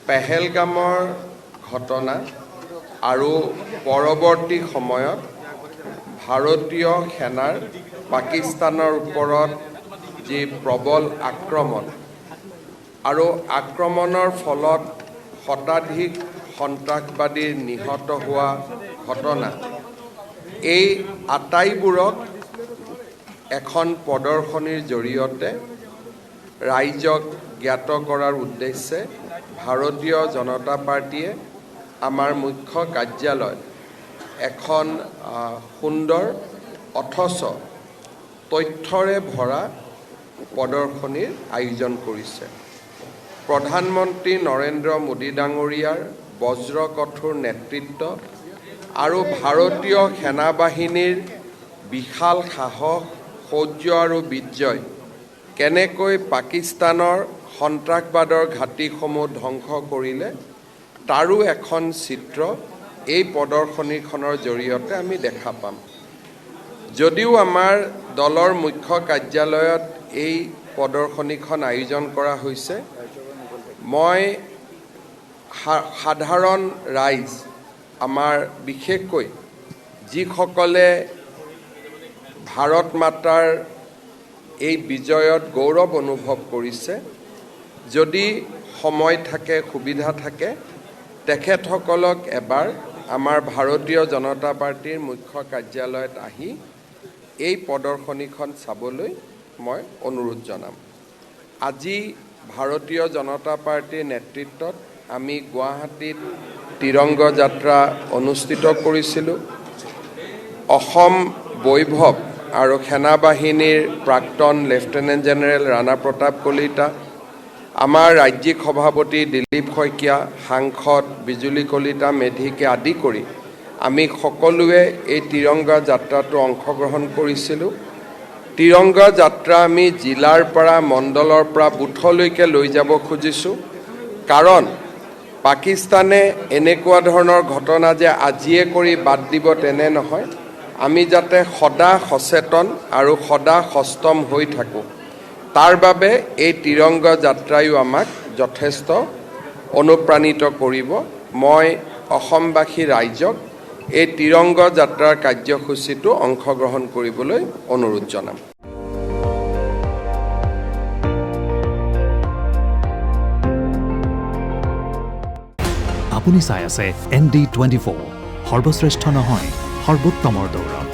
পেহেলগামৰ ঘটনা আৰু পৰৱৰ্তী সময়ত ভাৰতীয় সেনাৰ পাকিস্তানৰ ওপৰত যি প্ৰবল আক্ৰমণ আৰু আক্ৰমণৰ ফলত শতাধিক সন্ত্ৰাসবাদী নিহত হোৱা ঘটনা, এই আটাইবোৰক এখন প্ৰদৰ্শনীৰ জৰিয়তে ৰাইজক জ্ঞাত কৰাৰ উদ্দেশ্যে ভাৰতীয় জনতা পাৰ্টীয়ে আমাৰ মুখ্য কাৰ্যালয়ত এখন সুন্দৰ অথচ তথ্যৰে ভৰা প্ৰদৰ্শনীৰ আয়োজন কৰিছে। প্ৰধানমন্ত্ৰী নৰেন্দ্ৰ মোদী ডাঙৰীয়াৰ বজ্ৰকঠোৰ নেতৃত্ব আৰু ভাৰতীয় সেনাবাহিনীৰ বিশাল সাহস, শৌৰ্য আৰু বীৰ্যই কেনেকৈ পাকিস্তানৰ সন্ত্ৰাসবাদৰ ঘাটিসমূহ ধ্বংস কৰিলে তাৰো এখন চিত্ৰ এই প্ৰদৰ্শনীখনৰ জৰিয়তে আমি দেখা পাম। যদিও আমাৰ দলৰ মুখ্য কাৰ্যালয়ত এই প্ৰদৰ্শনীখন আয়োজন কৰা হৈছে, মই সাধাৰণ ৰাইজ, আমাৰ বিশেষকৈ যিসকলে ভাৰত মাতাৰ এই বিজয়ত গৌৰৱ অনুভৱ কৰিছে, যদি সময় থাকে, সুবিধা থাকে, তেখেতসকলক এবাৰ আমাৰ ভাৰতীয় জনতা পাৰ্টীৰ মুখ্য কাৰ্যালয়ত আহি এই প্ৰদৰ্শনীখন চাবলৈ মই অনুৰোধ জনাম। আজি ভাৰতীয় জনতা পাৰ্টীৰ নেতৃত্বত আমি গুৱাহাটীত তিৰংগ যাত্ৰা অনুষ্ঠিত কৰিছিলোঁ। অসম বৈভৱ আৰু সেনাবাহিনীৰ প্ৰাক্তন লেফটেনেণ্ট জেনেৰেল ৰাণা প্ৰতাপ কলিতা, আমাৰ ৰাজ্যিক সভাপতি দিলীপ শইকীয়া, সাংসদ বিজুলী কলিতা মেধিকে আদি কৰি আমি সকলোৱে এই তিৰংগা যাত্ৰাটো অংশগ্ৰহণ কৰিছিলোঁ। তিৰংগা যাত্ৰা আমি জিলাৰ পৰা, মণ্ডলৰ পৰা বুথলৈকে লৈ যাব খুজিছোঁ, কাৰণ পাকিস্তানে এনেকুৱা ধৰণৰ ঘটনা যে আজিয়ে কৰি বাদ দিব তেনে নহয়। আমি যাতে সদা সচেতন আৰু সদা সষ্টম হৈ থাকোঁ, তাৰ বাবে এই তিৰংগা যাত্ৰায়ো আমাক যথেষ্ট অনুপ্ৰাণিত কৰিব। মই অসমবাসী ৰাইজক এই তিৰংগা যাত্ৰাৰ কাৰ্যসূচীটো অংশগ্ৰহণ কৰিবলৈ অনুৰোধ জনাম। আপুনি চাই আছে ND24, সৰ্বশ্ৰেষ্ঠ নহয়, সৰ্বোত্তমৰ দৌৰ।